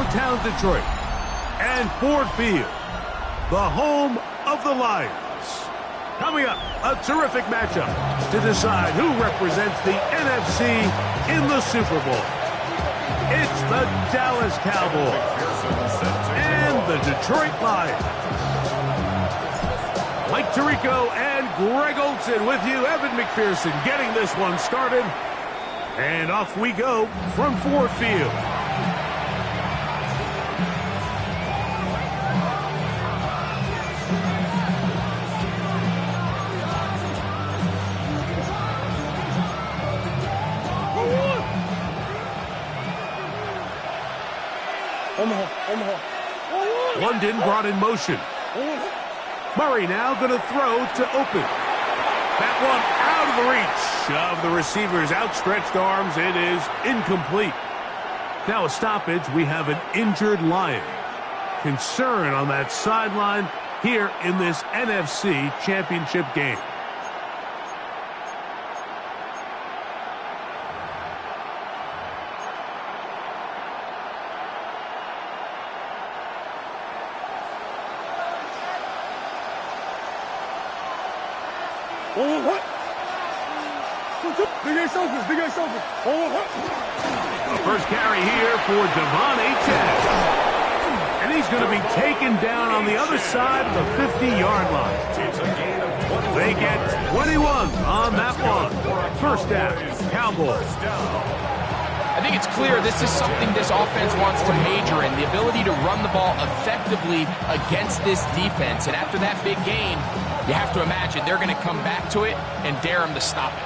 downtown Detroit and Ford Field, the home of the Lions. Coming up, a terrific matchup to decide who represents the NFC in the Super Bowl. It's the Dallas Cowboys and the Detroit Lions. Mike Tirico and Greg Olsen with you. Evan McPherson getting this one started. And off we go from Ford Field. London brought in motion. Murray now going to throw to open. That one out of the reach of the receiver's outstretched arms. It is incomplete. Now a stoppage. We have an injured Lion. Concern on that sideline here in this NFC Championship game. First carry here for Devon Achane. And he's going to be taken down on the other side of the 50-yard line. They get 21 on that one. First down, Cowboys. I think it's clear this is something this offense wants to major in, the ability to run the ball effectively against this defense. And after that big gain, you have to imagine they're going to come back to it and dare them to stop it.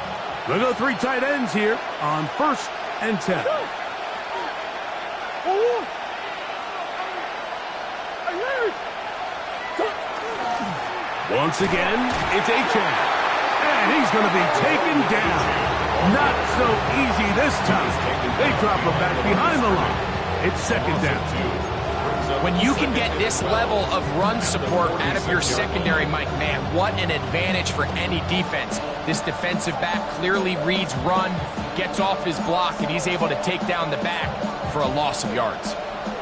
We'll go three tight ends here on 1st and 10. Once again, it's Achane. And he's going to be taken down. Not so easy this time. They drop him back behind the line. It's second down. When you can get this level of run support out of your secondary, Mike, man, what an advantage for any defense. This defensive back clearly reads run, gets off his block, and he's able to take down the back for a loss of yards.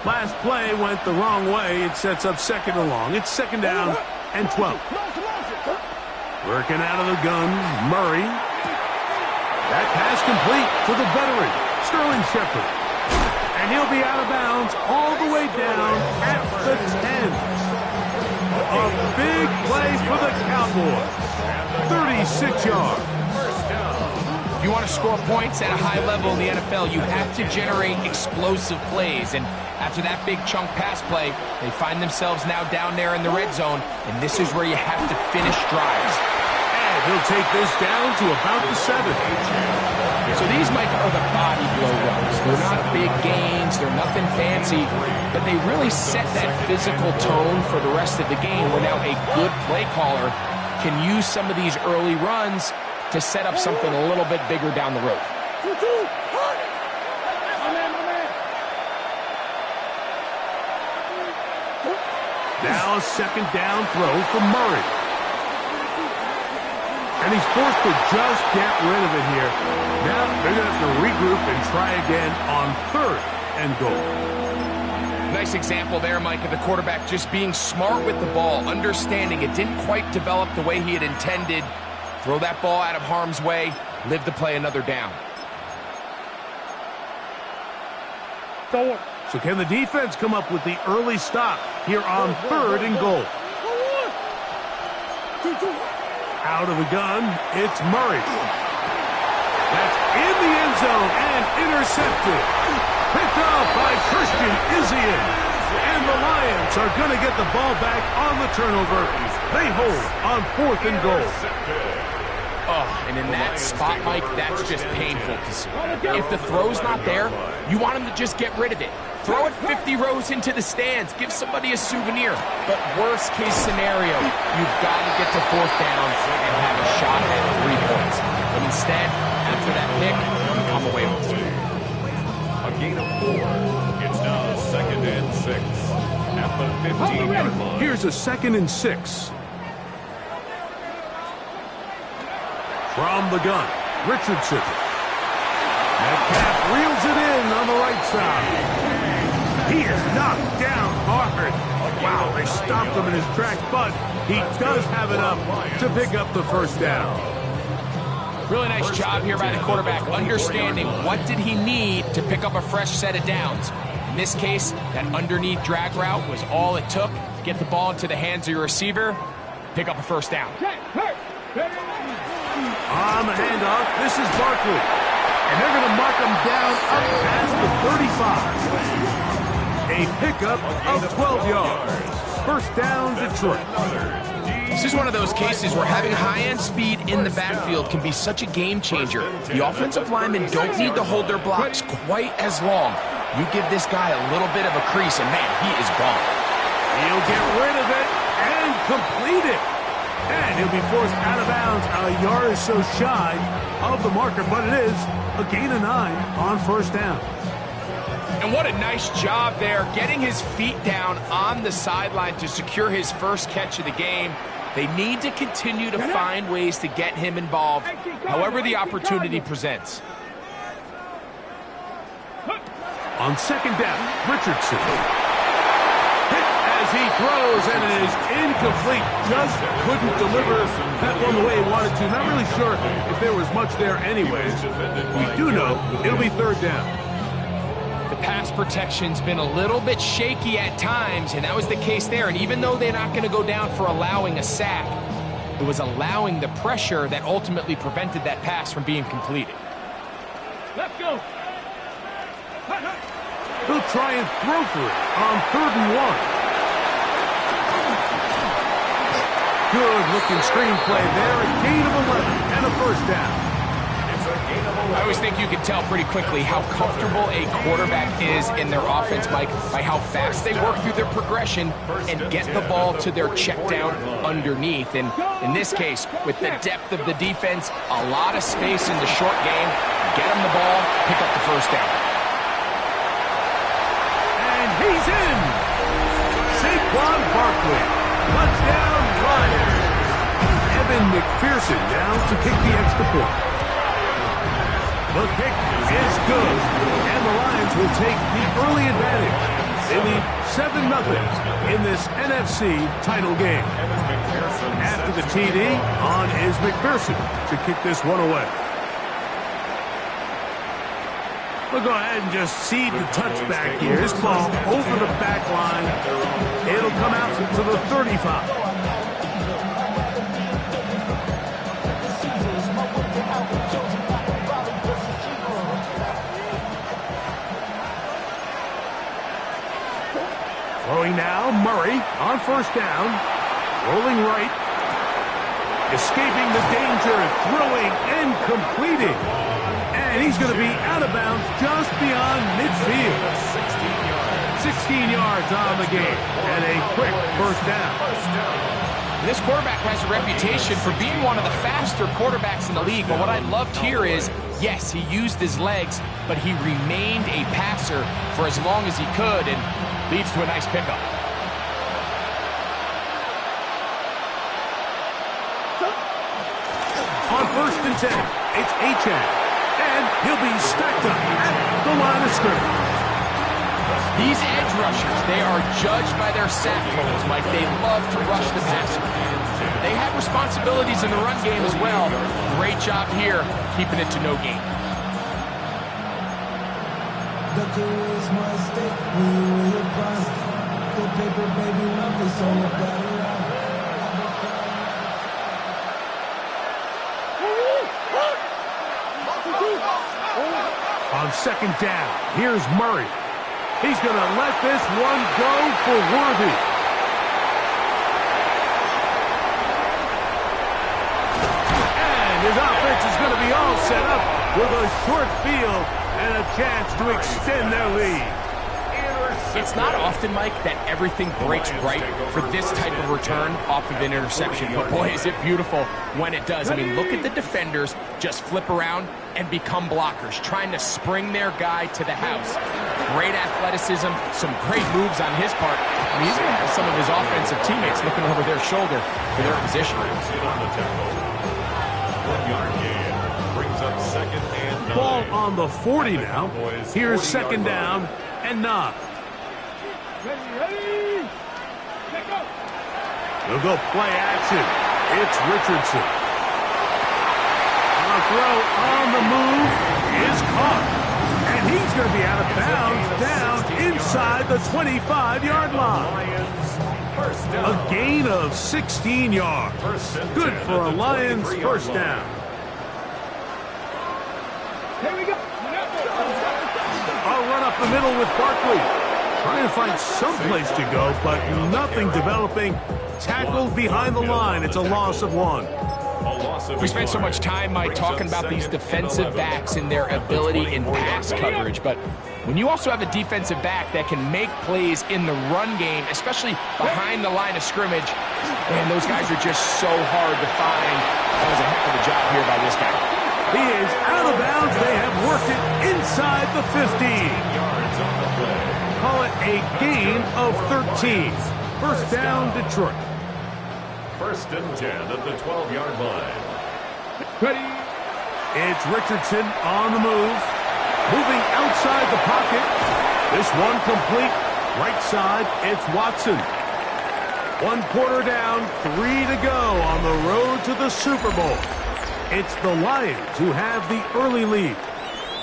Last play went the wrong way. It sets up second and long. It's second down and 12. Working out of the gun, Murray. That pass complete to the veteran, Sterling Shepard. And he'll be out of bounds all the way down at the 10. A big play for the Cowboys. 36 yards. If you want to score points at a high level in the NFL, you have to generate explosive plays. And after that big chunk pass play, they find themselves now down there in the red zone. And this is where you have to finish drives. And he'll take this down to about the 7. So these, Mike, are the body blow runs. They're not big gains. They're nothing fancy. But they really set that physical tone for the rest of the game where now a good play caller can use some of these early runs to set up something a little bit bigger down the road. Now a second down throw for Murray. And he's forced to just get rid of it here. Now they're going to have to regroup and try again on 3rd and goal. Nice example there, Mike, of the quarterback just being smart with the ball, understanding it didn't quite develop the way he had intended. Throw that ball out of harm's way, live to play another down. So can the defense come up with the early stop here on 3rd and goal? Out of the gun, it's Murray. That's in the end zone and intercepted. Picked off by Christian Izien. And the Lions are going to get the ball back on the turnover. They hold on 4th and goal. Oh, and in that spot, Mike, that's just painful to see. If the throw's not there, you want him to just get rid of it. Throw it 50 rows into the stands. Give somebody a souvenir. But worst case scenario, you've got to get to 4th down and have a shot at 3 points. But instead, after that pick, you come away with 2. A gain of 4. It's now 2nd and 6 at the 15-yard line. Here's a 2nd and 6. From the gun, Richardson. Metcalf reels it in on the right side. He is knocked down hard. Wow, they stopped him in his tracks, but he does have enough to pick up the first down. Really nice job here by the quarterback, understanding what did he need to pick up a fresh set of downs. In this case, that underneath drag route was all it took to get the ball into the hands of your receiver, pick up a first down. On the handoff, this is Barkley. And they're going to mark him down up past the 35. A pickup of 12 yards. First down, Detroit. This is one of those cases where having high-end speed in the backfield can be such a game changer. The offensive linemen don't need to hold their blocks quite as long. You give this guy a little bit of a crease, and man, he is gone. He'll get rid of it and complete it. And he'll be forced out of bounds a yard or so shy of the marker, but it is a gain of 9 on first down. And what a nice job there, getting his feet down on the sideline to secure his first catch of the game. They need to continue to find ways to get him involved, however the opportunity presents. On second down, Richardson. Hit as he throws, and it is incomplete. Just couldn't deliver that one the way he wanted to. Not really sure if there was much there anyways. We do know it'll be third down. The pass protection's been a little bit shaky at times, and that was the case there. And even though they're not going to go down for allowing a sack, it was allowing the pressure that ultimately prevented that pass from being completed. Let's go. He'll try and throw for it on 3rd and 1. Good-looking screenplay there. A gain of 11 and a first down. I always think you can tell pretty quickly how comfortable a quarterback is in their offense, Mike, by how fast they work through their progression and get the ball to their check down underneath. And in this case, with the depth of the defense, a lot of space in the short game, get them the ball, pick up the first down. And he's in! Saquon Barkley, touchdown Lions. Evan McPherson down to kick the extra point. The kick is good, and the Lions will take the early advantage. They lead 7-0 in this NFC title game. After the TD, on is McPherson to kick this one away. We'll go ahead and just seed the touchback here. This ball over the back line. It'll come out to the 35. Throwing now, Murray on first down. Rolling right. Escaping the danger, throwing and completing. And he's going to be out of bounds just beyond midfield. 16 yards on the game. And a quick first down. This quarterback has a reputation for being one of the faster quarterbacks in the league. But what I loved here is, yes, he used his legs, but he remained a passer for as long as he could, and leads to a nice pickup. On 1st and 10, it's Achane. And he'll be stacked up at the line of scrimmage. These edge rushers, they are judged by their sack totals, Mike. They love to rush the passer. They have responsibilities in the run game as well. Great job here, keeping it to no gain. The career is my stake when you in your prime. The paper, baby, my face on the battle line. On second down, here's Murray. He's going to let this one go for Worthy. And his offense is going to be all set up with a short field and a chance to extend their lead. It's not often, Mike, that everything breaks right for this type of return off of an interception. But boy, is it beautiful when it does. I mean, look at the defenders just flip around and become blockers, trying to spring their guy to the house. Great athleticism, some great moves on his part. I mean, he's going to have some of his offensive teammates looking over their shoulder for their position. Ball on the 40 now. Here's second down and 9. He'll go play action. It's Richardson. On a throw on the move is caught. And he's going to be out of bounds down inside the 25-yard line. A gain of 16 yards. Good for a Lions first down. Here we go. A run up the middle with Barkley. Trying to find some place to go, but nothing developing. Tackled behind the line. It's a loss of 1. We spent so much time, Mike, talking about these defensive backs and their ability in pass coverage, but when you also have a defensive back that can make plays in the run game, especially behind the line of scrimmage, man, those guys are just so hard to find. That was a heck of a job here by this guy. He is out of bounds. They have worked it inside the 15. Call it a gain of 13. First down, Detroit. First and 10 at the 12-yard line. Ready. It's Richardson on the move. Moving outside the pocket. This one complete. Right side, it's Watson. 1 quarter down, 3 to go on the road to the Super Bowl. It's the Lions who have the early lead.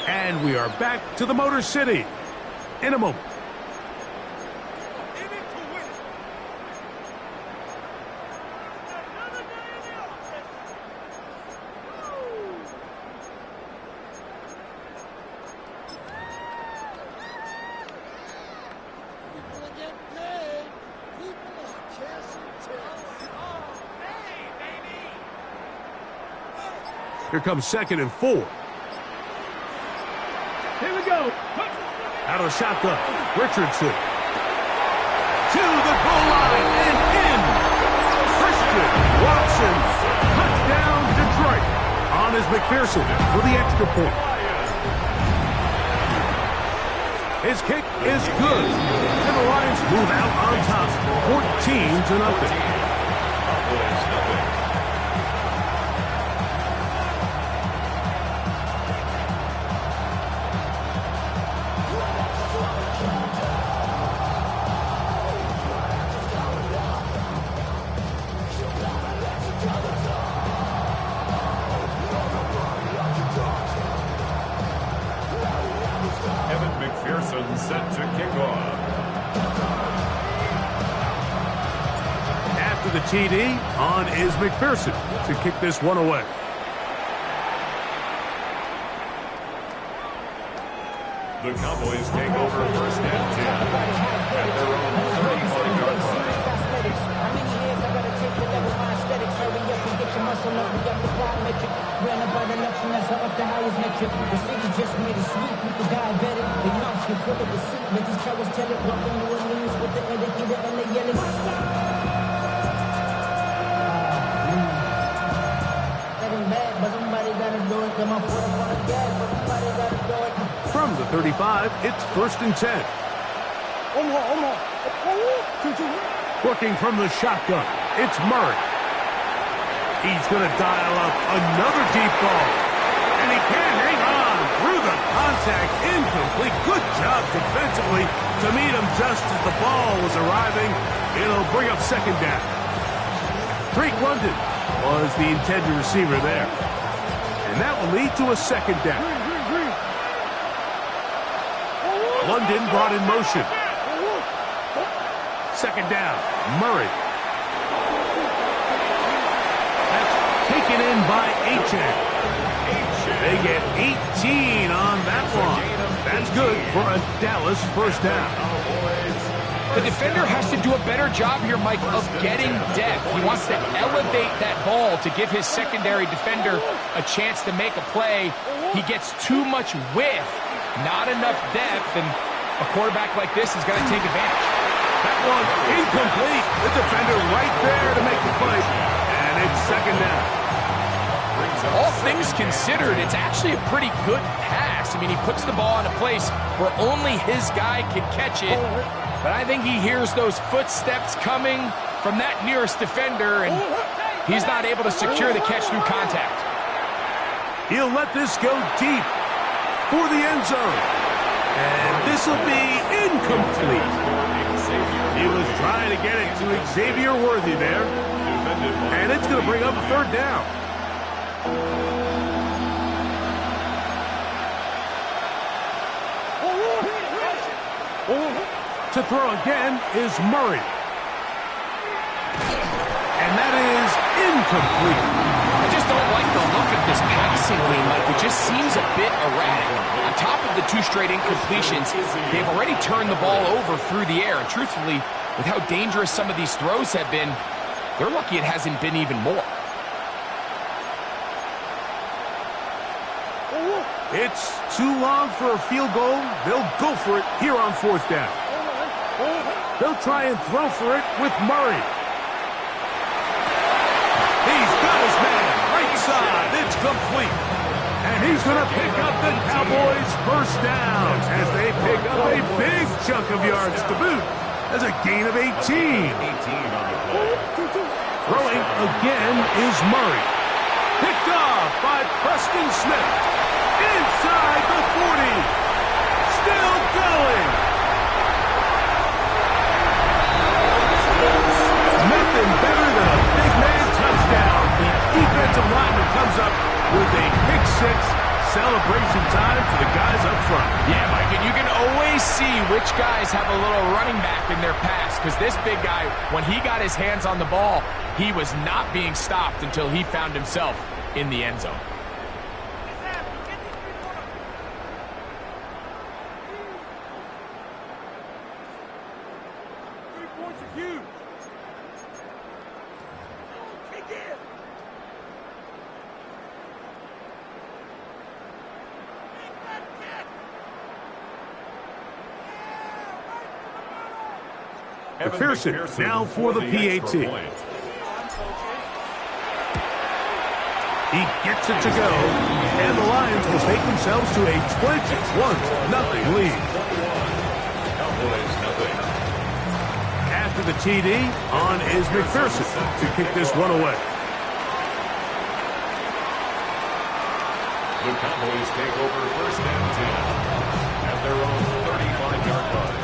And we are back to the Motor City in a moment. Here comes 2nd and 4. Here we go. Out of the shotgun. Richardson. To the goal line and in. Christian Watson. Touchdown, Detroit. On is McPherson for the extra point. His kick is good. And the Lions move out on top. 14-0. Set to kick off. After the TD, on is McPherson to kick this one away. The Cowboys take over first and 10 at their own 35-yard line. How many years I gotta take to level my aesthetics? Hurry up and get your muscle up, we got the pride metric. Ran up by the election, that's up the highest metric. The city just made it sweet, people diabetic. They mouths get full of deceit, let these cowards tell it. Welcome to New Orleans with the educated and the yelling. Getting bad, but somebody gotta do it. Come on, put up on the gas, but somebody gotta do it. From the 35, it's 1st and 10. Working from the shotgun, it's Murray. He's going to dial up another deep ball. And he can't hang on through the contact. Incomplete. Good job defensively to meet him just as the ball was arriving. It'll bring up 2nd down. Drake London was the intended receiver there. And that will lead to a 2nd down. London brought in motion. 2nd down, Murray. That's taken in by Achan. They get 18 on that one. That's good for a Dallas first down. The defender has to do a better job here, Mike, of getting depth. He wants to elevate that ball to give his secondary defender a chance to make a play. He gets too much width, not enough depth, and a quarterback like this is going to take advantage. That one incomplete. The defender right there to make the play. And it's 2nd down. All things considered, it's actually a pretty good pass. I mean, he puts the ball in a place where only his guy can catch it. But I think he hears those footsteps coming from that nearest defender, and he's not able to secure the catch through contact. He'll let this go deep for the end zone. And this will be incomplete. Xavier Worthy there. And it's going to bring up a third down. To throw again is Murray. And that is incomplete. I just don't like the look of this passing game, Mike. It just seems a bit erratic. On top of the 2 straight incompletions, they've already turned the ball over through the air. And truthfully, with how dangerous some of these throws have been, they're lucky it hasn't been even more. It's too long for a field goal. They'll go for it here on 4th down. They'll try and throw for it with Murray. He's got his man right side. It's complete. And he's going to pick up the Cowboys' first down as they pick up a big chunk of yards to boot as a gain of 18. Throwing again is Murray. Picked off by Preston Smith. Inside the 40. Still going. Nothing better than a big man touchdown. The defensive lineman comes up with a pick 6. Celebration time for the guys up front. Yeah, Mike, and you can always see which guys have a little running back in their pass, because this big guy, when he got his hands on the ball, he was not being stopped until he found himself in the end zone. McPherson now for the PAT. He gets it to go, and the Lions will take themselves to a 21-0 lead. After the TD, on is McPherson to kick this one away. The Cowboys take over 1st and 10 at their own 35-yard line.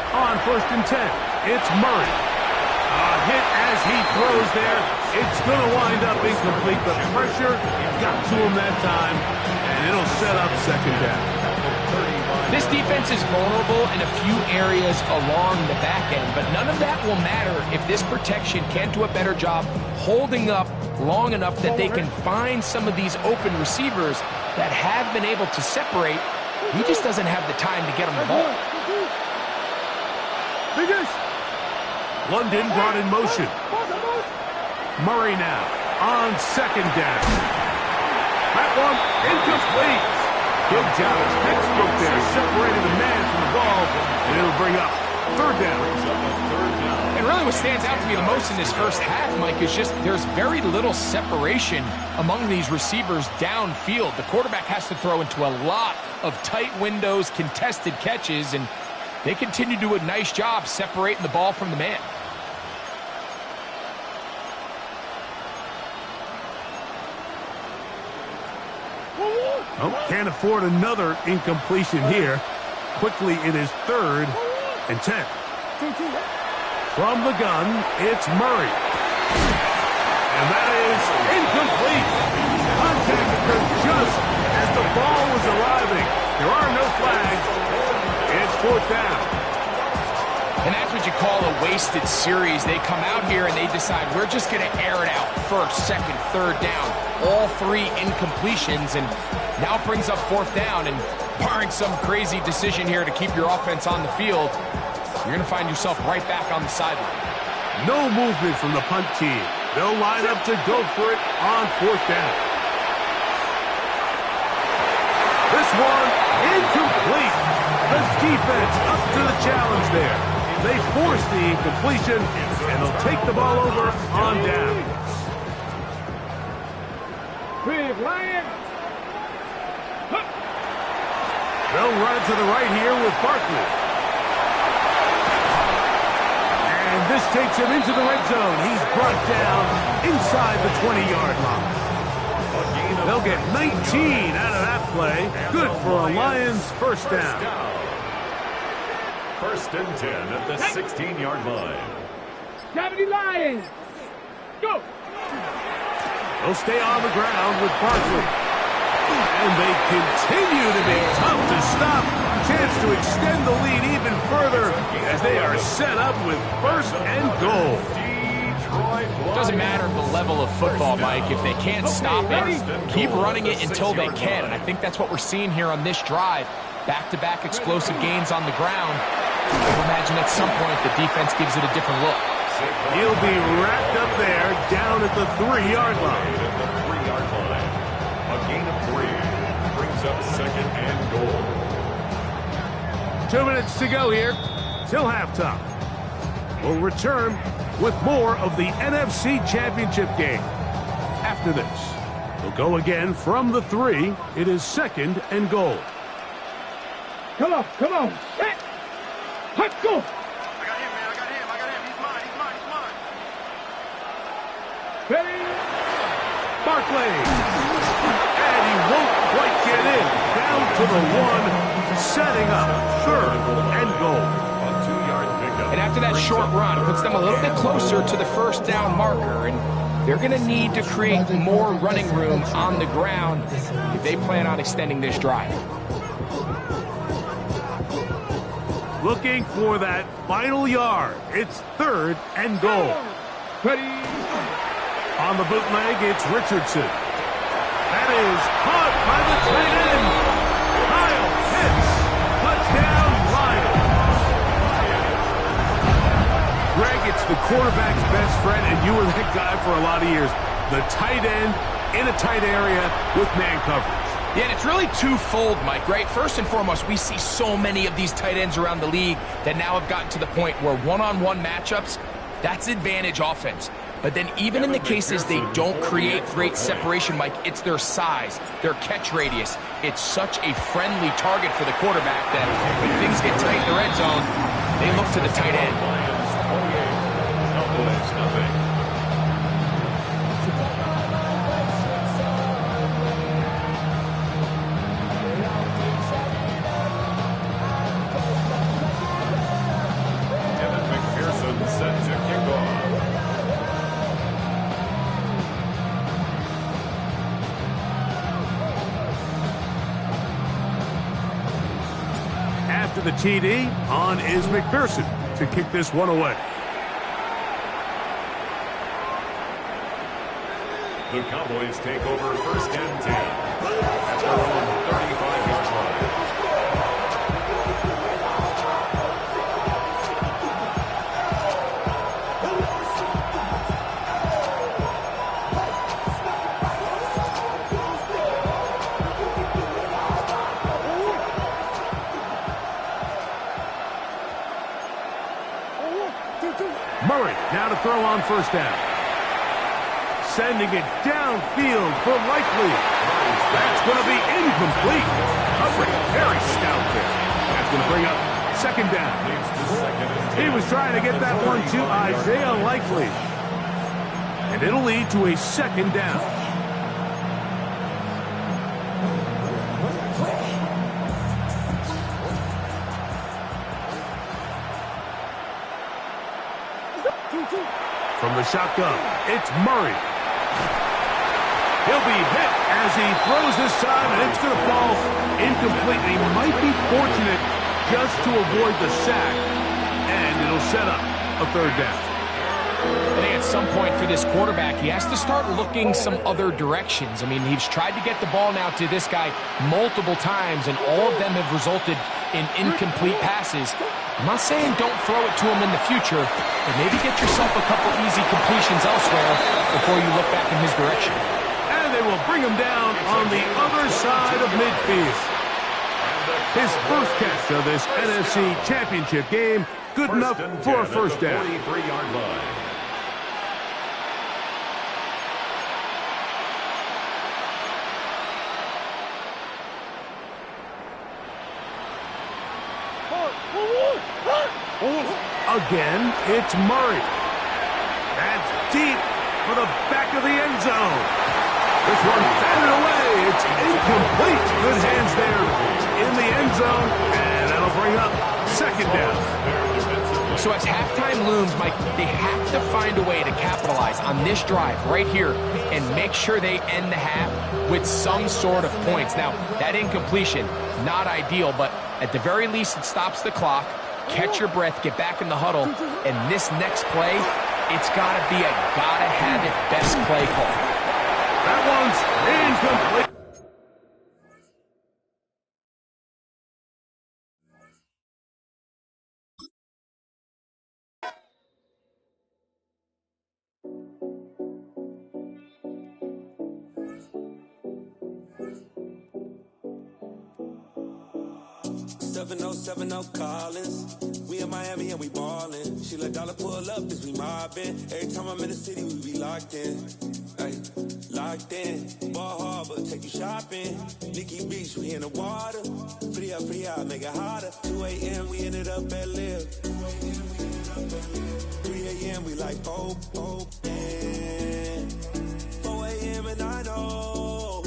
On 1st and 10, it's Murray. A hit as he throws there. It's going to wind up incomplete. The pressure got to him that time, and it'll set up 2nd down. This defense is vulnerable in a few areas along the back end, but none of that will matter if this protection can't do a better job holding up long enough that they can find some of these open receivers that have been able to separate. He just doesn't have the time to get him the ball. London brought in motion. Murray now on 2nd down. That one incomplete. Good job. Textbook there, separating the man from the ball, and it'll bring up 3rd down. And really what stands out to me the most in this first half, Mike, is just there's very little separation among these receivers downfield. The quarterback has to throw into a lot of tight windows, contested catches, and they continue to do a nice job separating the ball from the man. Oh, can't afford another incompletion here. Quickly, it is 3rd and 10. From the gun, it's Murray. And that is incomplete. Contact occurred just as the ball was arriving. There are no flags. It's 4th down. And that's what you call a wasted series. They come out here and they decide, we're just going to air it out 1st, 2nd, 3rd down. All 3 incompletions, and now it brings up 4th down. And barring some crazy decision here to keep your offense on the field, you're going to find yourself right back on the sideline. No movement from the punt team. They'll line up to go for it on 4th down. This one incomplete. The defense up to the challenge there. They force the incompletion, and they'll take the ball over on down. Quick, Lions. They'll run it to the right here with Barkley. And this takes him into the red zone. He's brought down inside the 20-yard line. They'll get 19 out of that play. Good for a Lions first down. First and 10 at the 16-yard line. 70 Lions. Go. They'll stay on the ground with Barkley. And they continue to be tough to stop. Chance to extend the lead even further as they are set up with first and goal. Doesn't matter the level of football, Mike. If they can't stop it, keep running it until they can. And I think that's what we're seeing here on this drive. Back-to-back explosive gains on the ground. I imagine at some point the defense gives it a different look. He'll be wrapped up there down at the 3-yard line. A gain of 3 brings up second and goal. 2 minutes to go here till halftime. We'll return with more of the NFC Championship game. After this, we'll go again from the 3. It is second and goal. Come on, come on. Set. Let's go. I got him, man. I got him. He's mine. Ready? Barkley. And he won't quite get in. Down to the 1, setting up third and goal. A 2-yard pickup. And after that short run, puts them a little bit closer to the first down marker. And they're going to need to create more running room on the ground if they plan on extending this drive. Looking for that final yard. It's third and goal. Ready? On the bootleg, it's Richardson. That is caught by the tight end. Kyle Pitts. Touchdown, Lions. Greg, it's the quarterback's best friend, and you were that guy for a lot of years. The tight end in a tight area with man coverage. Yeah, and it's really twofold, Mike, right? First and foremost, we see so many of these tight ends around the league that now have gotten to the point where one-on-one matchups, that's advantage offense. But then even in the cases they don't create great separation, Mike, it's their size, their catch radius. It's such a friendly target for the quarterback that when things get tight in the red zone, they look to the tight end. Cowboys nothing. Set to kick off. After the TD, on is McPherson to kick this one away. The Cowboys take over first and 10 at their own 35-yard line. Murray now to throw on first down. Sending it downfield for Likely. That's going to be incomplete. Coverage very stout there. That's going to bring up second down. He was trying to get that one to Isaiah Likely. And it'll lead to a second down. From the shotgun, it's Murray. He'll be hit as he throws this time, and it's going to fall incomplete. He might be fortunate just to avoid the sack, and it'll set up a third down. I think at some point for this quarterback, he has to start looking some other directions. I mean, he's tried to get the ball now to this guy multiple times, and all of them have resulted in incomplete passes. I'm not saying don't throw it to him in the future, but maybe get yourself a couple easy completions elsewhere before you look back in his direction. And they will bring him down on the other side of midfield. His first catch of this NFC Championship game, good enough for a first down. 43-yard line. Again, it's Murray. That's deep for the back of the end zone. This one batted away. It's incomplete. Good hands there in the end zone, and that'll bring up second down. So as halftime looms, Mike, they have to find a way to capitalize on this drive right here and make sure they end the half with some sort of points. Now, that incompletion, not ideal, but at the very least, it stops the clock. Catch your breath, get back in the huddle, and this next play, it's got to be a gotta-have-it best play call. That one's incomplete. Collins. We in Miami and we ballin'. She let dollar pull up as we mobbin'. Every time I'm in the city, we be locked in. Ay, locked in. Ball Harbor, take you shopping. Nikki Beach, we in the water. Free up, make it hotter. 2 a.m. we ended up at Live. 3 a.m. we like Pope. 4 a.m. and I know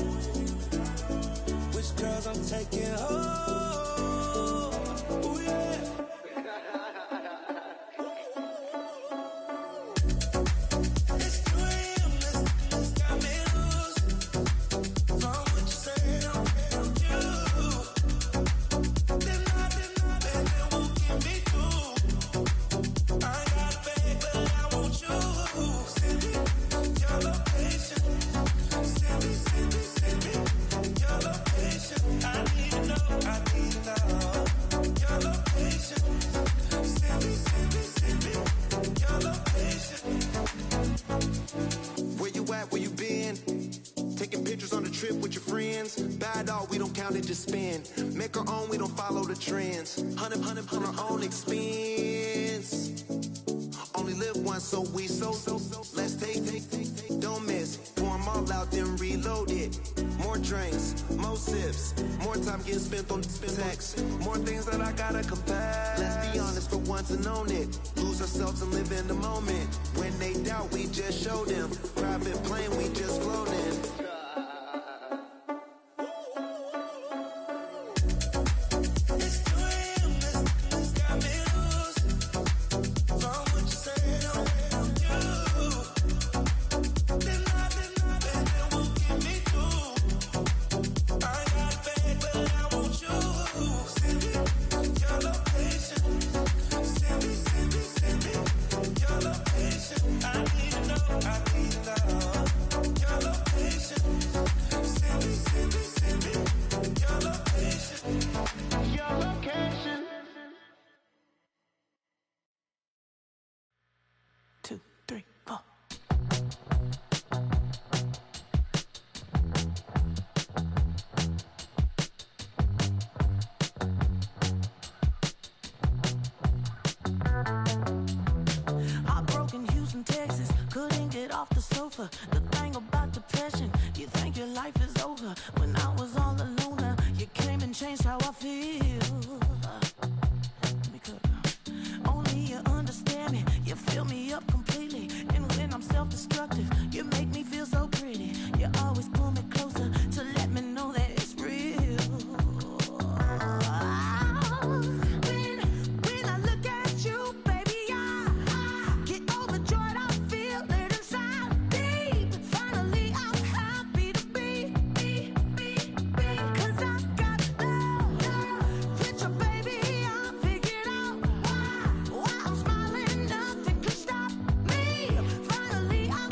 which girls I'm taking home. Just spend, make our own, we don't follow the trends. 100 on our own expense. Only live once, so we let's take, don't miss. Pour them all out, then reload it. More drinks, more sips, more time getting spent on text. More things that I gotta confess. Let's be honest for once and own it. Lose ourselves and live in the moment. When they doubt, we just show them. Private plane, we just float in. The thing about depression, you think your life is over. When I was all alone, you came and changed how I feel. Only you understand me, you fill me up completely. And when I'm self-destructive, you make me feel so pretty. You always pull me closer to let me know that it's real. When I look at you, baby, I get overjoyed. I feel it inside. Finally, I'm happy to be, 'cause I got love. With your baby, I figured out why I'm smiling, nothing can stop me. Finally, I'm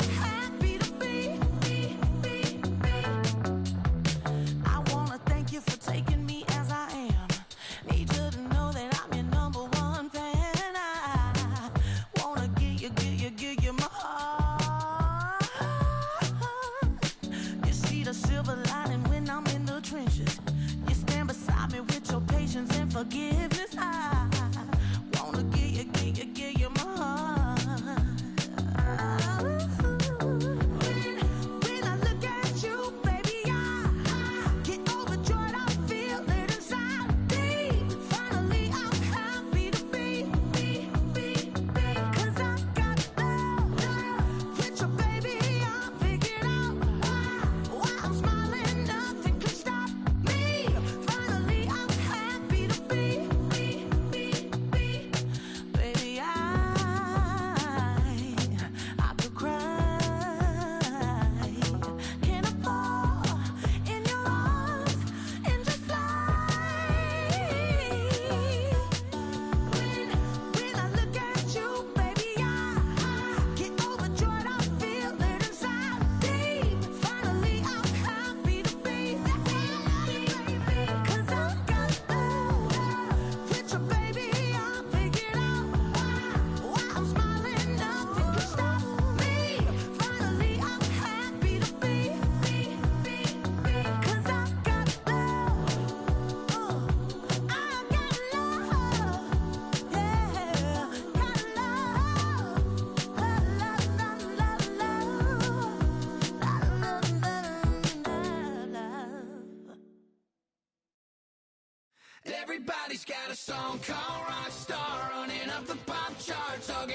Everybody's got a song called Rockstar, running up the pop charts, all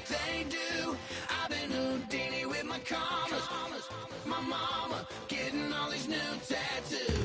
they do. I've been Houdini with my commas, my mama getting all these new tattoos.